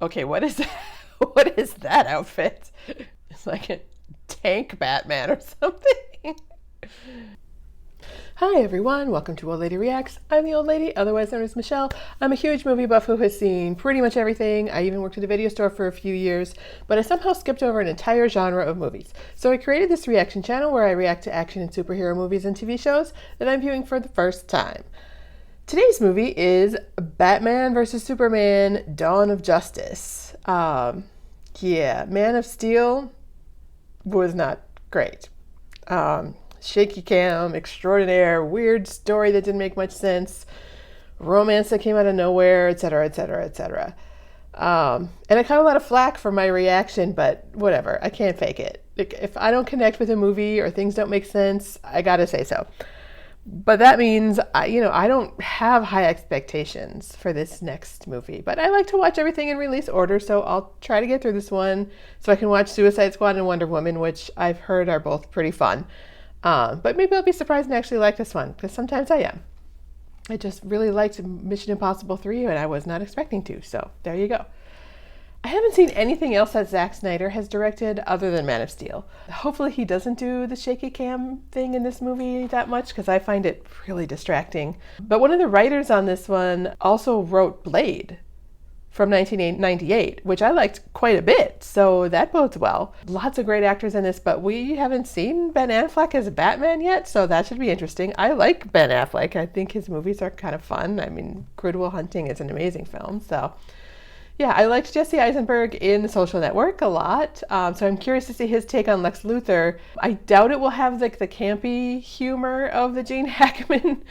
Okay, what is that? What is that outfit? It's like a tank Batman or something. Hi everyone, welcome to Old Lady Reacts. I'm the old lady, otherwise known as Michelle. I'm a huge movie buff who has seen pretty much everything. I even worked at a video store for a few years, but I somehow skipped over an entire genre of movies. So I created this reaction channel where I react to action and superhero movies and TV shows that I'm viewing for the first time. Today's movie is Batman vs. Superman: Dawn of Justice. Yeah, Man of Steel was not great. Shaky cam, extraordinaire, weird story that didn't make much sense, romance that came out of nowhere, etc., etc., etc. And I caught a lot of flack for my reaction, but whatever, I can't fake it. If I don't connect with a movie or things don't make sense, I gotta say so. But that means, I don't have high expectations for this next movie. But I like to watch everything in release order, so I'll try to get through this one so I can watch Suicide Squad and Wonder Woman, which I've heard are both pretty fun. But maybe I'll be surprised and actually like this one, because sometimes I am. I just really liked Mission Impossible 3, and I was not expecting to, so there you go. I haven't seen anything else that Zack Snyder has directed other than Man of Steel. Hopefully he doesn't do the shaky cam thing in this movie that much, because I find it really distracting. But one of the writers on this one also wrote Blade from 1998, which I liked quite a bit, so that bodes well. Lots of great actors in this, but we haven't seen Ben Affleck as Batman yet, so that should be interesting. I like Ben Affleck. I think his movies are kind of fun. I mean, Good Will Hunting is an amazing film, so... Yeah, I liked Jesse Eisenberg in The Social Network a lot, so I'm curious to see his take on Lex Luthor. I doubt it will have like the campy humor of the Gene Hackman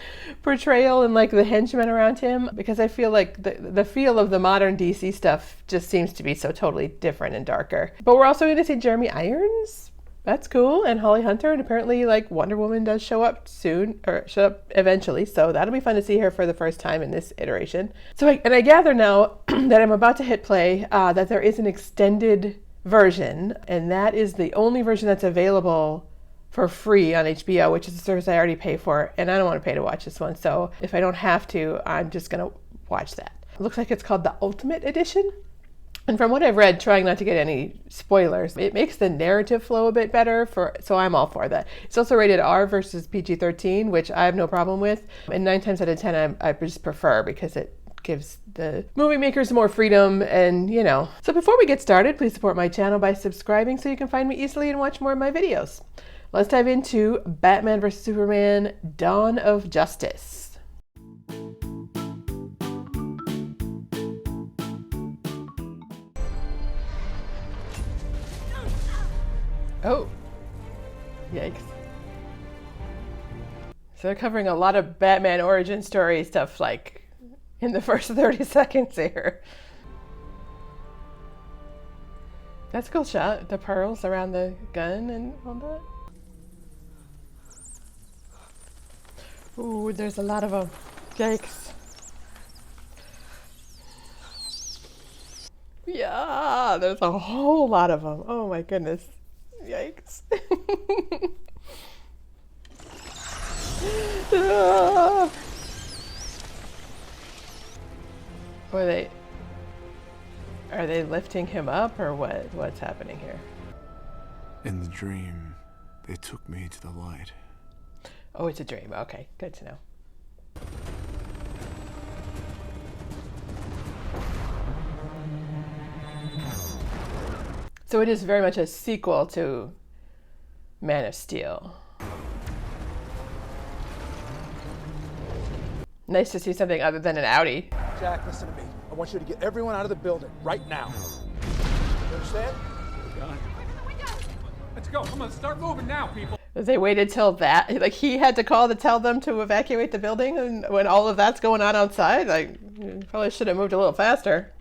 portrayal and like the henchmen around him, because I feel like the feel of the modern DC stuff just seems to be so totally different and darker. But we're also going to see Jeremy Irons. That's cool, and Holly Hunter, and apparently like Wonder Woman does show up soon, or show up eventually, so that'll be fun to see her for the first time in this iteration. So I gather now that I'm about to hit play that there is an extended version, and that is the only version that's available for free on HBO, which is a service I already pay for, and I don't want to pay to watch this one, so if I don't have to, I'm just gonna watch that. It looks like it's called the Ultimate Edition. And from what I've read, trying not to get any spoilers, it makes the narrative flow a bit better, so I'm all for that. It's also rated R versus PG-13, which I have no problem with. And 9 times out of 10, I just prefer, because it gives the movie makers more freedom and, So before we get started, please support my channel by subscribing so you can find me easily and watch more of my videos. Let's dive into Batman vs. Superman: Dawn of Justice. Oh, yikes. So they're covering a lot of Batman origin story stuff, like, in the first 30 seconds here. That's a cool shot, the pearls around the gun and all that. Ooh, there's a lot of them. Yikes. Yeah, there's a whole lot of them. Oh my goodness. Yikes. Are they lifting him up, or what's happening here? In the dream, they took me to the light. Oh, it's a dream. Okay, good to know. So it is very much a sequel to Man of Steel. Nice to see something other than an Audi. Jack, listen to me. I want you to get everyone out of the building right now. You understand? Let's go. Come on, start moving now, people. They waited till that, like he had to call to tell them to evacuate the building, and when all of that's going on outside, like, you probably should have moved a little faster.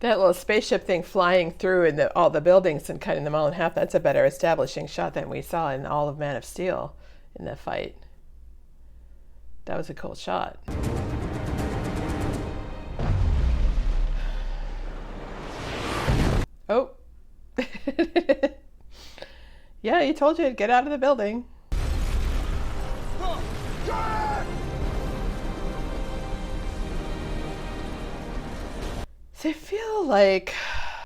That little spaceship thing flying through in all the buildings and cutting them all in half, that's a better establishing shot than we saw in all of Man of Steel in the fight. That was a cool shot. Oh. Yeah, he told you to get out of the building. Go! So I feel like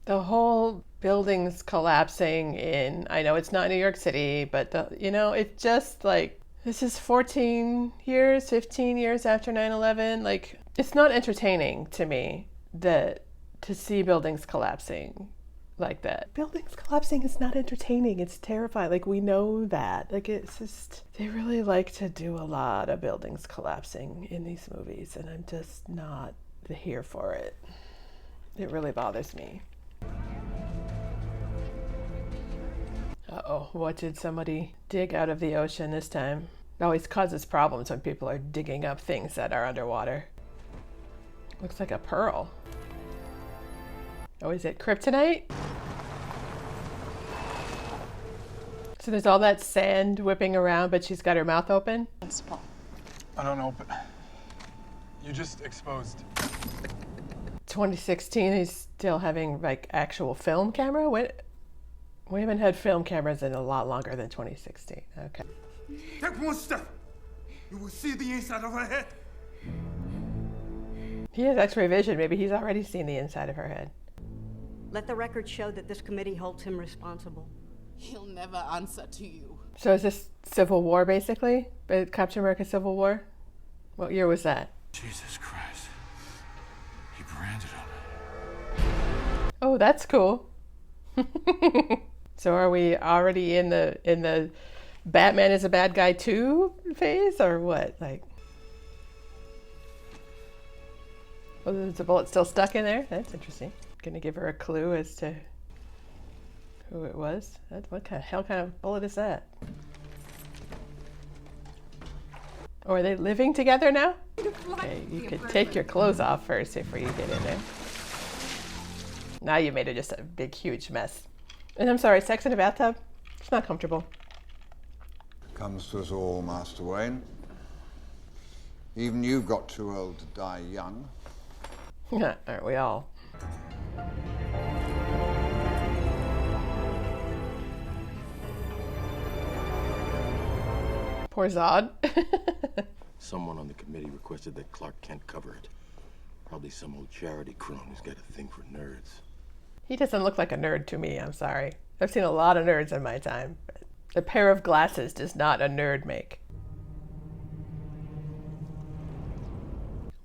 the whole buildings collapsing in, I know it's not New York City, but it just like, this is 14 years, 15 years after 9/11. Like, it's not entertaining to me to see buildings collapsing like that. Buildings collapsing is not entertaining. It's terrifying. Like, we know that. Like, it's just, they really like to do a lot of buildings collapsing in these movies, and I'm just not here for it. It really bothers me. Uh-oh, what did somebody dig out of the ocean this time? It always causes problems when people are digging up things that are underwater. Looks like a pearl. Oh, is it kryptonite? So there's all that sand whipping around, but she's got her mouth open? I don't know, but you just exposed. 2016, he's still having like actual film camera? We haven't had film cameras in a lot longer than 2016. Okay. Take one step. You will see the inside of her head. He has X-ray vision. Maybe he's already seen the inside of her head. Let the record show that this committee holds him responsible. He'll never answer to you. So is this Civil War, basically? Captain America Civil War? What year was that? Jesus Christ. He branded him. Oh, that's cool. So are we already in the Batman is a bad guy 2 phase, or what? Like, oh, there's a bullet still stuck in there? That's interesting. Gonna give her a clue as to who it was. What kind of bullet is that? Oh, are they living together now? Okay, you could take your clothes off first before you get in there. Now you made it just a big, huge mess. And I'm sorry, sex in a bathtub? It's not comfortable. Comes to us all, Master Wayne. Even you got too old to die young. Aren't we all? Poor Zod. Someone on the committee requested that Clark Kent cover it. Probably some old charity crone who's got a thing for nerds. He doesn't look like a nerd to me, I'm sorry. I've seen a lot of nerds in my time. A pair of glasses does not a nerd make.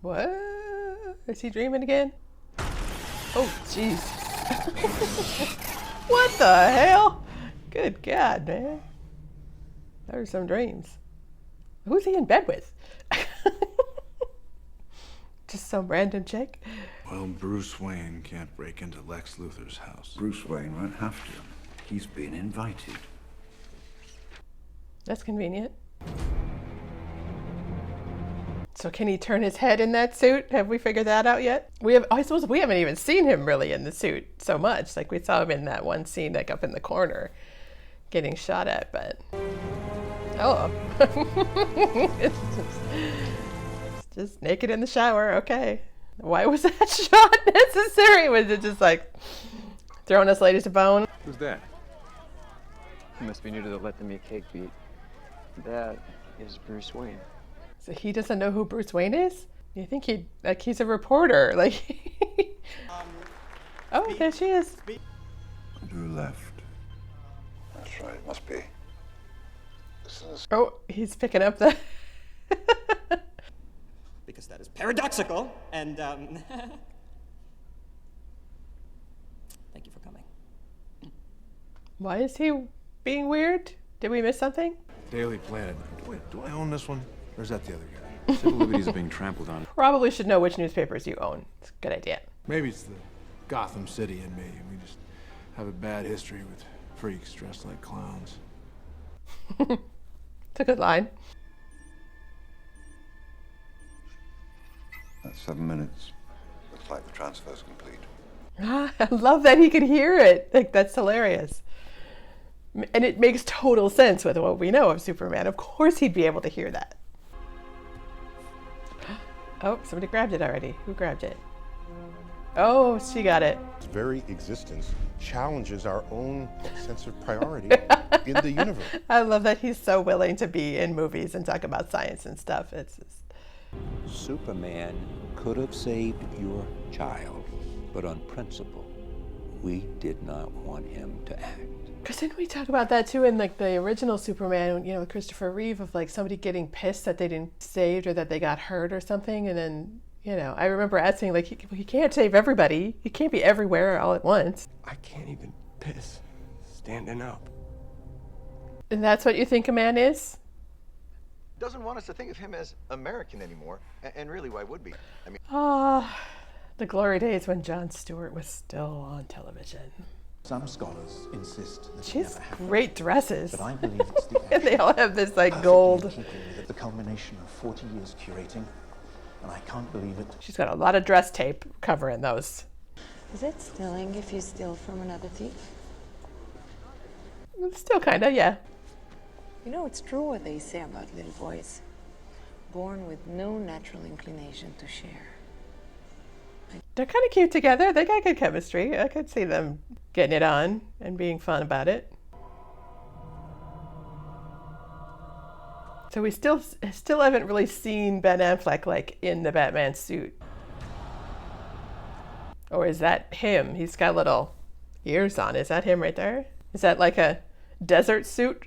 What? Is he dreaming again? Oh, jeez. What the hell? Good God, man. Those are some dreams. Who's he in bed with? Just some random chick? Well, Bruce Wayne can't break into Lex Luthor's house. Bruce Wayne won't have to. He's been invited. That's convenient. So can he turn his head in that suit? Have we figured that out yet? I suppose we haven't even seen him really in the suit so much. Like, we saw him in that one scene, like up in the corner, getting shot at, but... Oh. It's just naked in the shower, okay. Why was that shot necessary? Was it just like throwing us ladies a bone? Who's that? You must be new to the Let Them Eat Cake beat. That is Bruce Wayne. So he doesn't know who Bruce Wayne is? You think he's a reporter, like. Oh, there she is. Who left? That's right, it must be. Oh, he's picking up the. Because that is paradoxical, and thank you for coming. Why is he being weird? Did we miss something? Daily Planet. Wait, do I own this one? Or is that the other guy? Civil liberties are being trampled on. Probably should know which newspapers you own. It's a good idea. Maybe it's the Gotham City in me, and we just have a bad history with freaks dressed like clowns. It's a good line. That's 7 minutes. Looks like the transfer's complete. I love that he could hear it. Like, that's hilarious. And it makes total sense with what we know of Superman. Of course he'd be able to hear that. Oh, somebody grabbed it already. Who grabbed it? Oh, she got it. Its very existence challenges our own sense of priority in the universe. I love that he's so willing to be in movies and talk about science and stuff. It's just... Superman could have saved your child, but on principle, we did not want him to act. Because didn't we talk about that too in like the original Superman, you know, with Christopher Reeve, of like somebody getting pissed that they didn't save or that they got hurt or something, and then, you know, I remember asking like, he can't save everybody. He can't be everywhere all at once. I can't even piss standing up. And that's what you think a man is? Doesn't want us to think of him as American anymore, and really, why would we? I mean, The glory days when Jon Stewart was still on television. Some scholars insist that she has great dresses. But I believe it's the and they all have this like gold. The culmination of 40 years curating, and I can't believe it. She's got a lot of dress tape covering those. Is it stealing if you steal from another thief? Still kinda, yeah. You know, it's true what they say about little boys. Born with no natural inclination to share. They're kind of cute together. They got good chemistry. I could see them getting it on and being fun about it. So we still haven't really seen Ben Affleck like in the Batman suit. Or is that him? He's got little ears on. Is that him right there? Is that like a desert suit?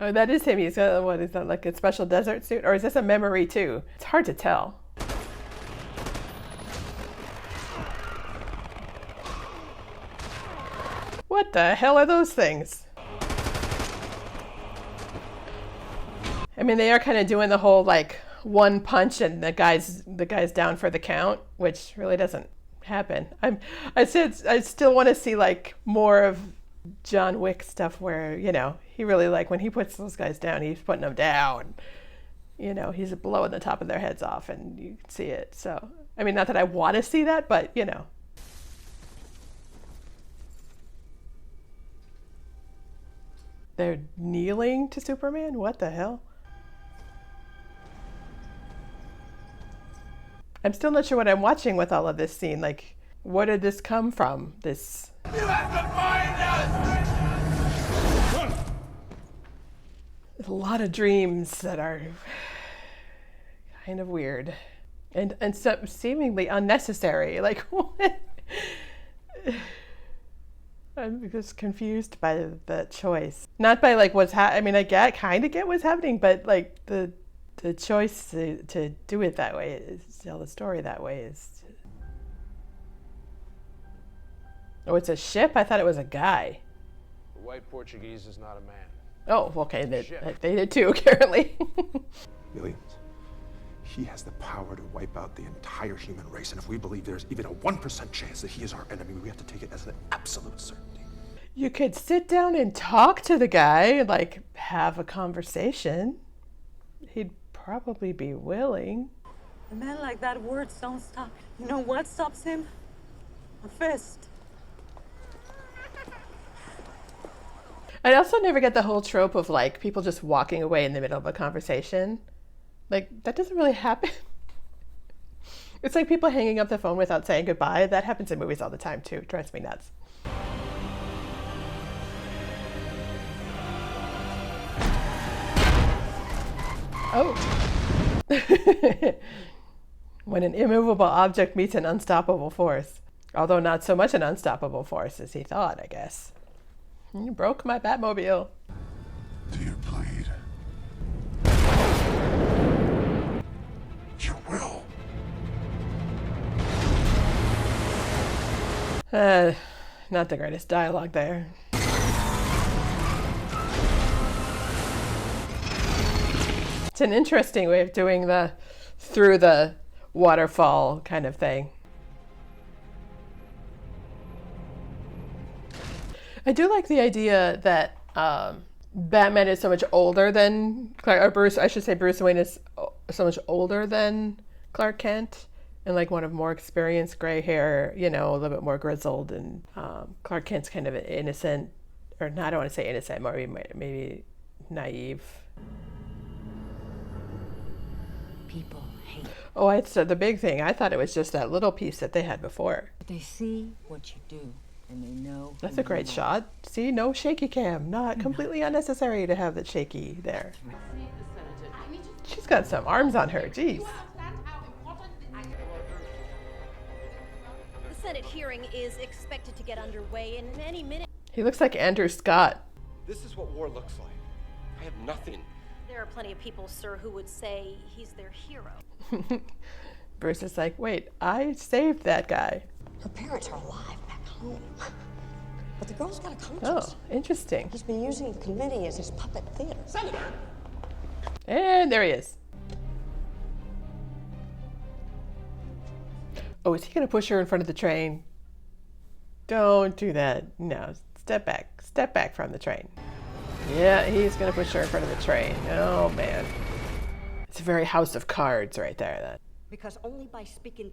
Oh, that is him. He's got, what is that, like a special desert suit? Or is this a memory too? It's hard to tell. What the hell are those things? I mean, they are kind of doing the whole like one punch and the guy's down for the count, which really doesn't happen. I still want to see like more of John Wick stuff where, you know, he really, like, when he puts those guys down, he's putting them down. You know, he's blowing the top of their heads off and you can see it. So, I mean, not that I want to see that, but, you know. They're kneeling to Superman? What the hell? I'm still not sure what I'm watching with all of this scene. Like, where did this come from? This... You have to find us! There's a lot of dreams that are kind of weird and so seemingly unnecessary. Like, what? I'm just confused by the choice. Not by like what's I mean, I kind of get what's happening, but like the choice to do it that way, is tell the story that way is. Oh, it's a ship? I thought it was a guy. The white Portuguese is not a man. Oh, okay, they did too, apparently. Millions. He has the power to wipe out the entire human race, and if we believe there's even a 1% chance that he is our enemy, we have to take it as an absolute certainty. You could sit down and talk to the guy, like have a conversation. He'd probably be willing. A man like that, words don't stop. You know what stops him? A fist. I also never get the whole trope of like people just walking away in the middle of a conversation. Like, that doesn't really happen. It's like people hanging up the phone without saying goodbye. That happens in movies all the time too. It drives me nuts. Oh. When an immovable object meets an unstoppable force. Although not so much an unstoppable force as he thought, I guess. You broke my Batmobile. Do you plead? You will. Not the greatest dialogue there. It's an interesting way of doing the through the waterfall kind of thing. I do like the idea that Batman is so much older than Clark, or Bruce, I should say Bruce Wayne is so much older than Clark Kent, and like one of more experienced, gray hair, you know, a little bit more grizzled, and Clark Kent's kind of innocent, or no, I don't want to say innocent, maybe naive. People hate. Oh, it's the big thing. I thought it was just that little piece that they had before. They see what you do, and they know. That's a great shot. See, no shaky cam. Not completely unnecessary to have that shaky there. She's got some arms on her. Jeez. Senate hearing is expected to get underway in any minute. He looks like Andrew Scott. This is what war looks like. I have nothing. There are plenty of people, sir, who would say he's their hero. Bruce is like, wait, I saved that guy. Her parents are alive back home. But the girl's got a conscience. Oh, interesting. He's been using the committee as his puppet theater. Senator! And there he is. Oh, is he going to push her in front of the train? Don't do that. No, step back. Step back from the train. Yeah, he's going to push her in front of the train. Oh, man. It's a very House of Cards right there. That. Because only by speaking...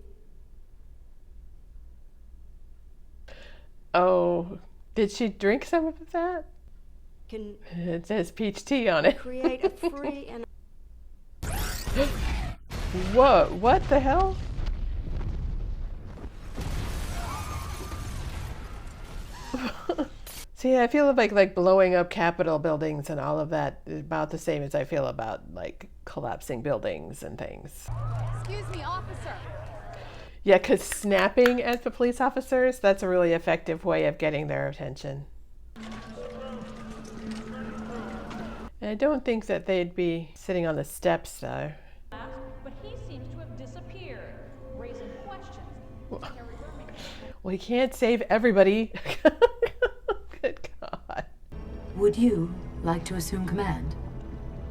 Oh, did she drink some of that? Can it says peach tea on it. Create a free and... Whoa, what the hell? See, I feel like blowing up Capitol buildings and all of that is about the same as I feel about like collapsing buildings and things. Excuse me, officer. Yeah, because snapping at the police officers, that's a really effective way of getting their attention. And I don't think that they'd be sitting on the steps though. But he seems to have disappeared, raising questions. Well, he can't save everybody. Good God. Would you like to assume command?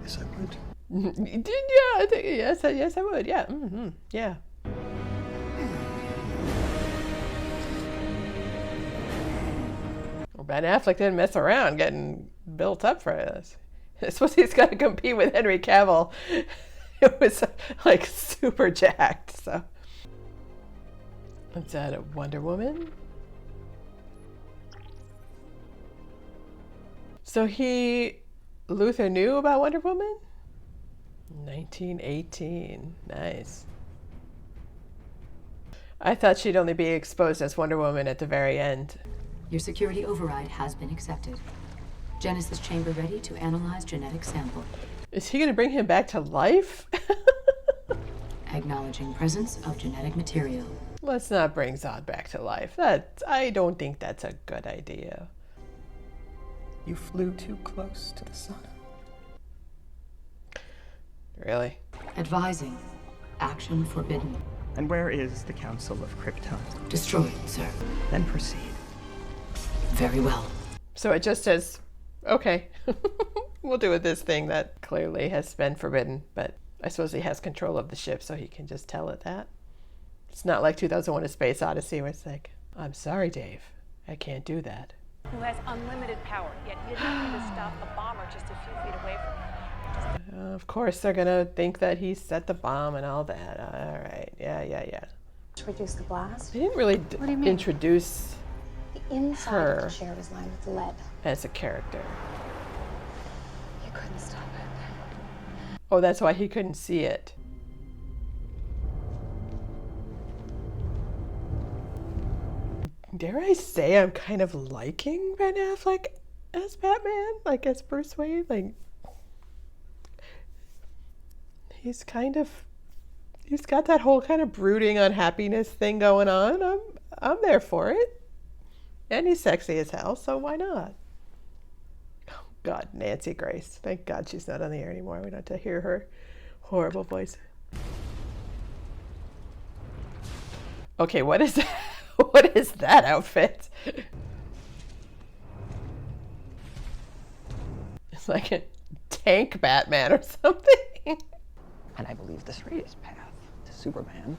Yes, I would. Yeah, I think, yes, I would. Yeah, yeah. Well, Ben Affleck didn't mess around getting built up for this. I suppose he's got to compete with Henry Cavill. It was like super jacked. So, is that a Wonder Woman? So Luther knew about Wonder Woman? 1918. Nice. I thought she'd only be exposed as Wonder Woman at the very end. Your security override has been accepted. Genesis chamber ready to analyze genetic sample. Is he going to bring him back to life? Acknowledging presence of genetic material. Let's not bring Zod back to life. I don't think that's a good idea. You flew too close to the sun. Really? Advising. Action forbidden. And where is the Council of Krypton? Destroyed, sir. Then proceed. Very well. So it just says, okay, we'll do with this thing that clearly has been forbidden, but I suppose he has control of the ship, so he can just tell it that. It's not like 2001: A Space Odyssey where it's like, I'm sorry, Dave, I can't do that. Who has unlimited power, yet he didn't need to stop a bomber just a few feet away from him. Of course, they're going to think that he set the bomb and all that. All right. Yeah. To reduce the blast? They didn't really What do you mean? introduce The inside her of the chair was lined with lead. as a character. You couldn't stop it. Oh, that's why he couldn't see it. Dare I say I'm kind of liking Ben Affleck as Batman, like as Bruce Wayne? Like, he's got that whole kind of brooding unhappiness thing going on. I'm there for it. And he's sexy as hell, so why not? Oh God, Nancy Grace. Thank God she's not on the air anymore. We don't have to hear her horrible voice. Okay, what is that? What is that outfit? It's like a tank Batman or something. And I believe the straightest path to Superman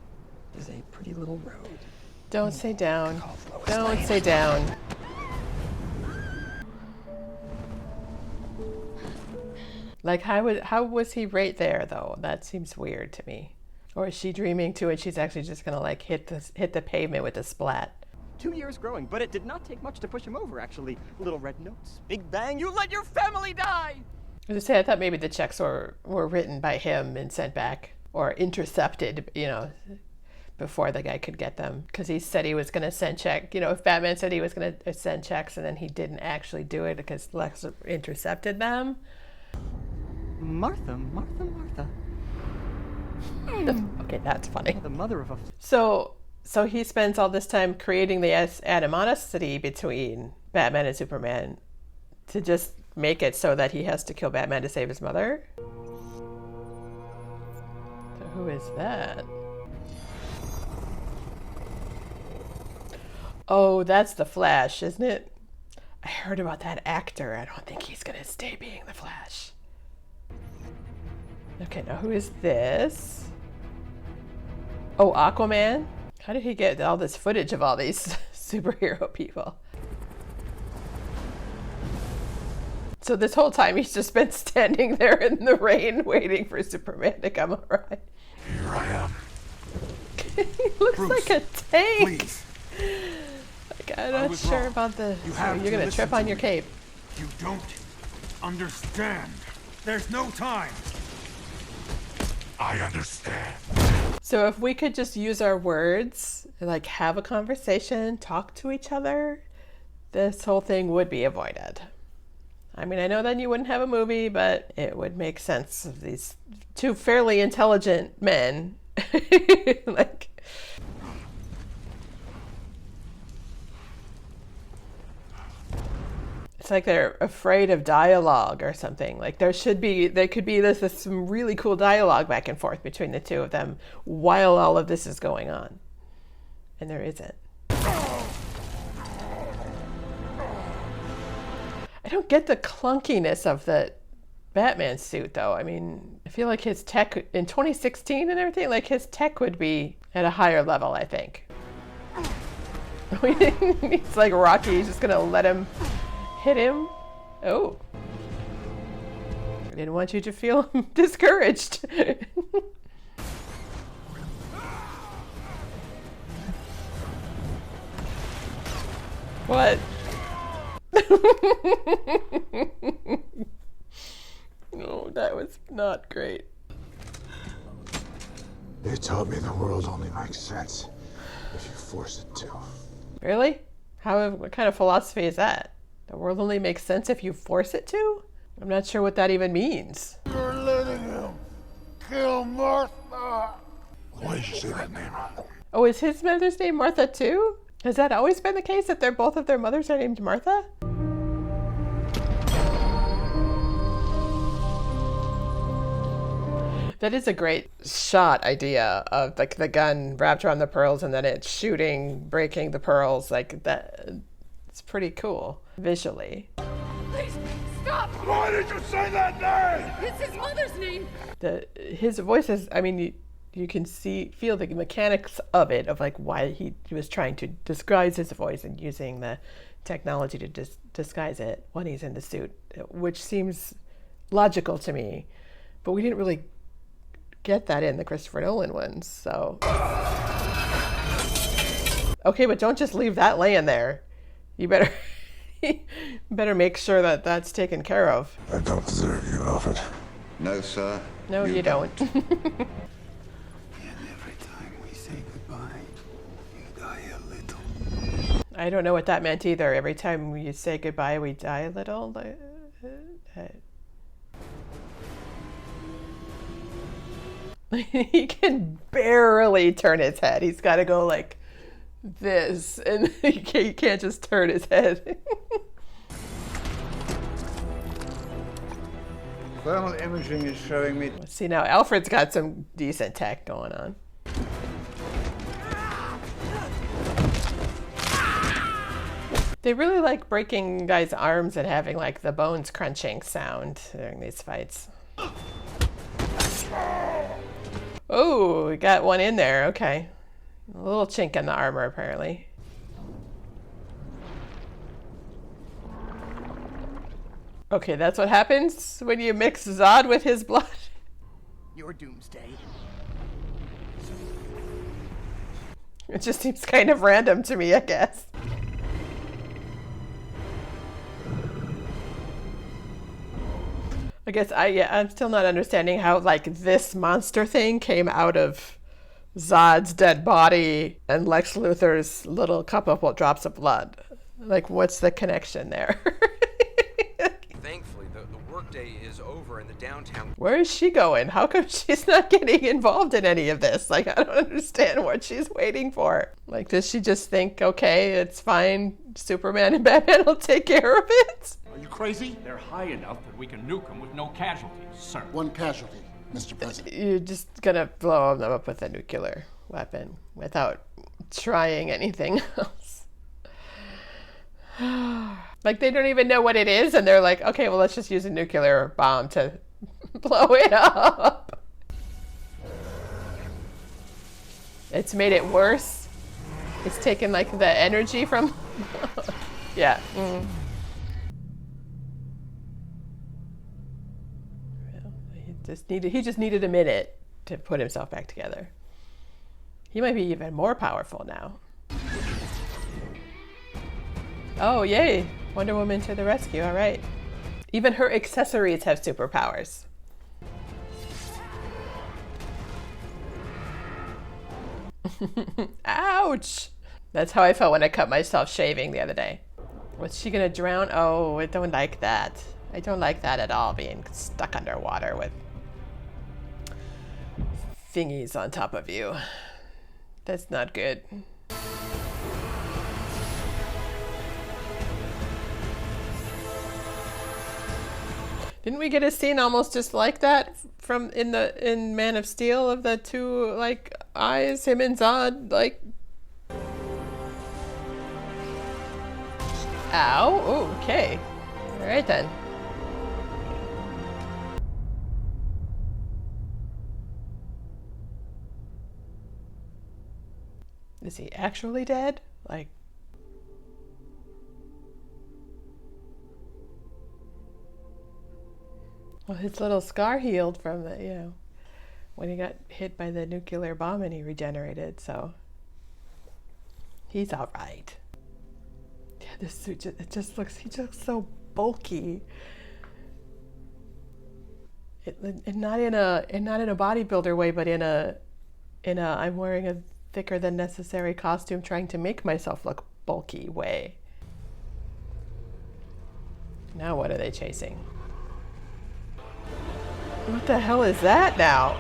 is a pretty little road. Don't say down. Don't say down. Like, how was he right there, though? That seems weird to me. Or is she dreaming too and she's actually just gonna like hit the pavement with a splat? 2 years growing, but it did not take much to push him over, actually. Little red notes, big bang, you let your family die! I was say I thought maybe the checks were written by him and sent back or intercepted, before the guy could get them. Because he said he was going to send check. If Batman said he was going to send checks and then he didn't actually do it because Lex intercepted them. Martha. Okay, that's funny. The mother of a... So So he spends all this time creating the animosity between Batman and Superman to just make it so that he has to kill Batman to save his mother? So who is that? Oh, that's the Flash, isn't it? I heard about that actor. I don't think he's gonna stay being the Flash. Okay, now who is this? Oh, Aquaman? How did he get all this footage of all these superhero people? So this whole time he's just been standing there in the rain waiting for Superman to come around. Here I am. He looks Bruce, like a tank. Please. Like, I'm not sure wrong. about the... You so have you're to going to listen trip to on your me. cape. You don't understand. There's no time. I understand. So if we could just use our words, like have a conversation, talk to each other, this whole thing would be avoided. I mean, I know then you wouldn't have a movie, but it would make sense of these two fairly intelligent men. Like, it's like they're afraid of dialogue or something. Like there could be this some really cool dialogue back and forth between the two of them while all of this is going on. And there isn't. I don't get the clunkiness of the Batman suit though. I mean, I feel like his tech in 2016 and everything, like his tech would be at a higher level, I think. He's like Rocky, he's just gonna let him hit him. Oh. I didn't want you to feel discouraged. What? No, that was not great. They taught me the world only makes sense if you force it to. Really? What kind of philosophy is that? The world only makes sense if you force it to? I'm not sure what that even means. You're letting him kill Martha. Why did you say that name? Oh, is his mother's name Martha too? Has that always been the case that both of their mothers are named Martha? That is a great shot idea of like the gun wrapped around the pearls and then it's shooting, breaking the pearls like that. It's pretty cool visually. Please, stop! Why did you say that name? It's his mother's name! His voice is, I mean, you can feel the mechanics of it, of like why he was trying to disguise his voice and using the technology to disguise it when he's in the suit, which seems logical to me. But we didn't really get that in the Christopher Nolan ones, so. Okay, but don't just leave that laying there. You better make sure that that's taken care of. I don't deserve you, Alfred. No, sir. No, you don't. And every time we say goodbye, you die a little. I don't know what that meant either. Every time we say goodbye, we die a little. He can barely turn his head. He's got to go like this, and he can't just turn his head. Thermal imaging is showing me... See, now Alfred's got some decent tech going on. They really like breaking guys' arms and having like the bones crunching sound during these fights. Oh, we got one in there. Okay. A little chink in the armor, apparently. Okay, that's what happens when you mix Zod with his blood. Your doomsday. It just seems kind of random to me, I guess. I guess I'm still not understanding how like this monster thing came out of Zod's dead body and Lex Luthor's little cup of drops of blood. Like, what's the connection there? Thankfully, the workday is over in the downtown. Where is she going? How come she's not getting involved in any of this? Like, I don't understand what she's waiting for. Like, does she just think, okay, it's fine, Superman and Batman will take care of it? Are you crazy? They're high enough that we can nuke them with no casualties, sir. One casualty, Mr. President. You're just gonna blow them up with a nuclear weapon without trying anything else. Like, they don't even know what it is, and they're like, okay, well, let's just use a nuclear bomb to blow it up. It's made it worse. It's taken like the energy from yeah. He just needed a minute to put himself back together. He might be even more powerful now. Oh, yay. Wonder Woman to the rescue. All right. Even her accessories have superpowers. Ouch. That's how I felt when I cut myself shaving the other day. Was she gonna drown? Oh, I don't like that. I don't like that at all, being stuck underwater with thingies on top of you. That's not good. Didn't we get a scene almost just like that from in Man of Steel of the two like eyes, him and Zod, like ow, oh, okay. All right then. Is he actually dead? Like, well, his little scar healed from the, you know, when he got hit by the nuclear bomb and he regenerated, so he's all right. Yeah, this suit, he just looks so bulky. And not in a bodybuilder way, but in a I'm wearing a thicker than necessary costume trying to make myself look bulky way. Now what are they chasing? What the hell is that now?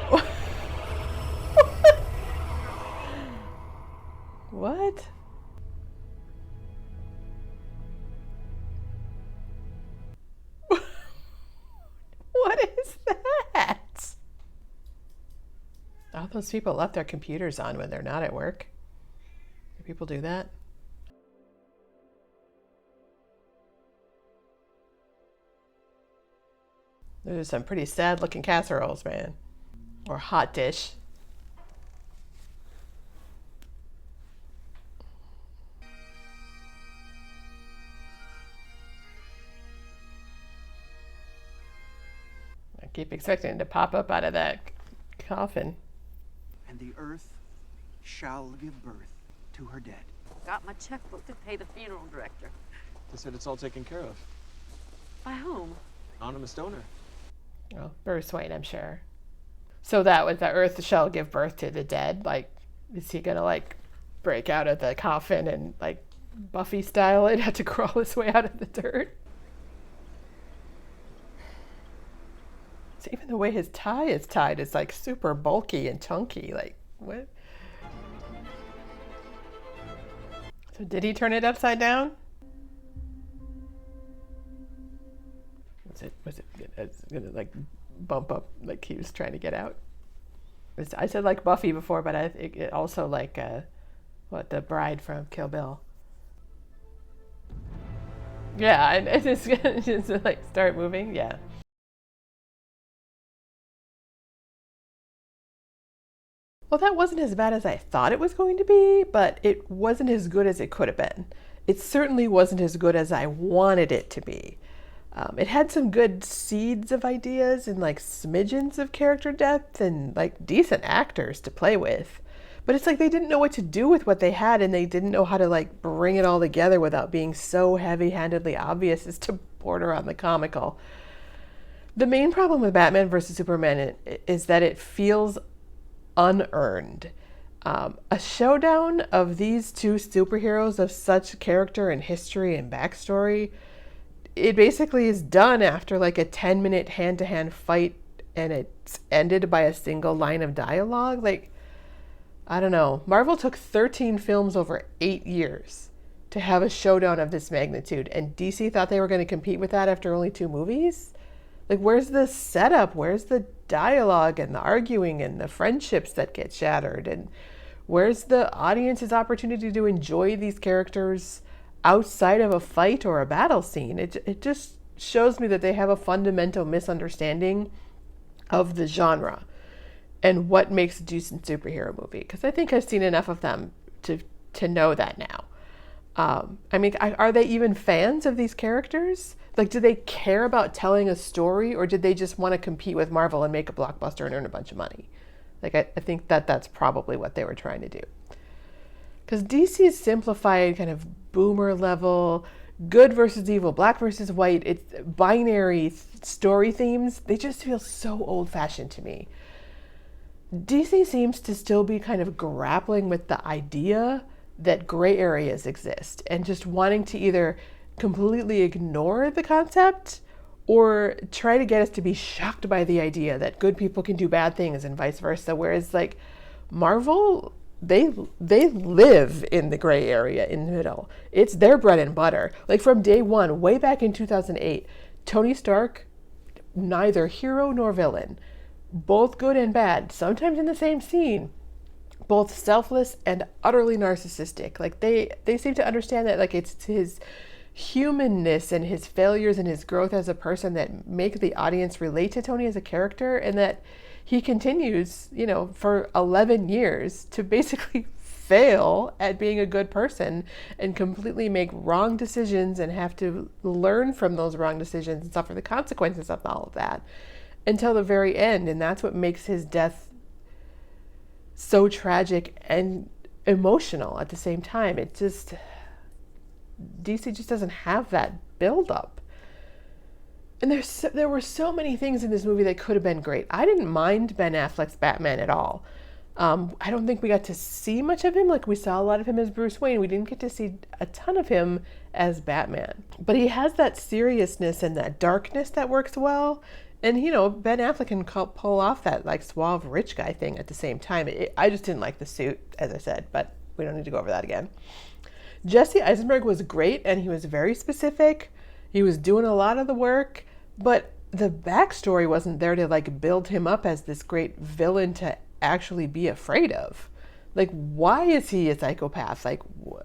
What? What is that? All those people left their computers on when they're not at work. Do people do that? Those are some pretty sad looking casseroles, man. Or hot dish. I keep expecting it to pop up out of that coffin. And the earth shall give birth to her dead. Got my checkbook to pay the funeral director. They said it's all taken care of. By whom? Anonymous donor. Oh, Bruce Wayne, I'm sure. So that was the earth shall give birth to the dead. Like, is he gonna like break out of the coffin and like Buffy style it, have to crawl his way out of the dirt? So even the way his tie is tied is like super bulky and chunky. Like, what? So did he turn it upside down? Was it gonna like bump up like he was trying to get out? I said like Buffy before, but I think it also like what, the bride from Kill Bill. Yeah, and it's gonna just like start moving. Yeah. Well, that wasn't as bad as I thought it was going to be, but it wasn't as good as it could have been. It certainly wasn't as good as I wanted it to be. It had some good seeds of ideas and like smidgens of character depth and like decent actors to play with. But it's like they didn't know what to do with what they had, and they didn't know how to like bring it all together without being so heavy-handedly obvious as to border on the comical. The main problem with Batman vs. Superman is that it feels unearned. A showdown of these two superheroes of such character and history and backstory, it basically is done after like a 10-minute hand-to-hand fight, and it's ended by a single line of dialogue. Like, I don't know. Marvel took 13 films over 8 years to have a showdown of this magnitude, and DC thought they were going to compete with that after only 2 movies? Like, where's the setup? Where's the dialogue and the arguing and the friendships that get shattered? And where's the audience's opportunity to enjoy these characters outside of a fight or a battle scene? It just shows me that they have a fundamental misunderstanding of the genre and what makes a decent superhero movie. Because I think I've seen enough of them to know that now. I mean, are they even fans of these characters? Like, do they care about telling a story, or did they just want to compete with Marvel and make a blockbuster and earn a bunch of money? Like, I think that's probably what they were trying to do. Because DC's simplified kind of boomer level, good versus evil, black versus white, it's binary story themes, they just feel so old-fashioned to me. DC seems to still be kind of grappling with the idea that gray areas exist and just wanting to either completely ignore the concept or try to get us to be shocked by the idea that good people can do bad things and vice versa. Whereas like Marvel, they live in the gray area in the middle. It's their bread and butter. Like from day one, way back in 2008, Tony Stark, neither hero nor villain, both good and bad, sometimes in the same scene, both selfless and utterly narcissistic. Like they seem to understand that like it's his humanness and his failures and his growth as a person that make the audience relate to Tony as a character, and that he continues, you know, for 11 years to basically fail at being a good person and completely make wrong decisions and have to learn from those wrong decisions and suffer the consequences of all of that until the very end. And that's what makes his death so tragic and emotional at the same time. It just, DC just doesn't have that build-up. And there were so many things in this movie that could have been great. I didn't mind Ben Affleck's Batman at all. I don't think we got to see much of him. Like, we saw a lot of him as Bruce Wayne. We didn't get to see a ton of him as Batman. But he has that seriousness and that darkness that works well. And, you know, Ben Affleck can pull off that, like, suave rich guy thing at the same time. I just didn't like the suit, as I said, but we don't need to go over that again. Jesse Eisenberg was great, and he was very specific. He was doing a lot of the work, but the backstory wasn't there to, like, build him up as this great villain to actually be afraid of. Like, why is he a psychopath? Like,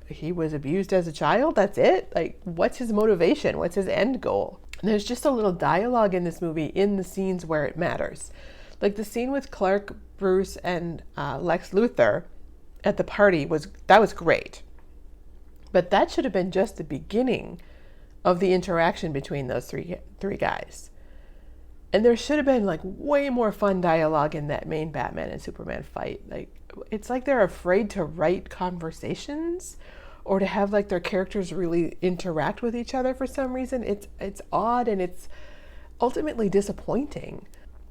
he was abused as a child? That's it? Like, what's his motivation? What's his end goal? And there's just a little dialogue in this movie in the scenes where it matters. Like the scene with Clark, Bruce, and Lex Luthor at the party was great. But that should have been just the beginning of the interaction between those three guys. And there should have been like way more fun dialogue in that main Batman and Superman fight. Like, it's like they're afraid to write conversations or to have like their characters really interact with each other for some reason. It's odd, and it's ultimately disappointing.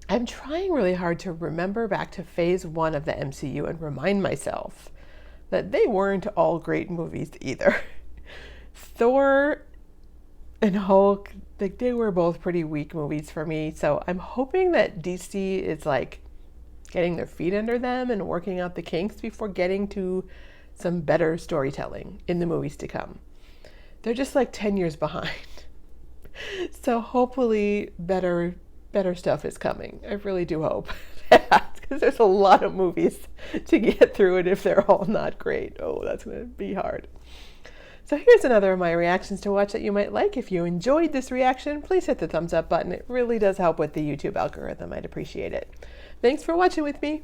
I'm trying really hard to remember back to phase 1 of the MCU and remind myself that they weren't all great movies either. Thor and Hulk, like, they were both pretty weak movies for me. So I'm hoping that DC is like getting their feet under them and working out the kinks before getting to some better storytelling in the movies to come. They're just like 10 years behind. So hopefully better stuff is coming. I really do hope that, because there's a lot of movies to get through, and if they're all not great, oh, that's going to be hard. So here's another of my reactions to watch that you might like. If you enjoyed this reaction, please hit the thumbs up button. It really does help with the YouTube algorithm. I'd appreciate it. Thanks for watching with me.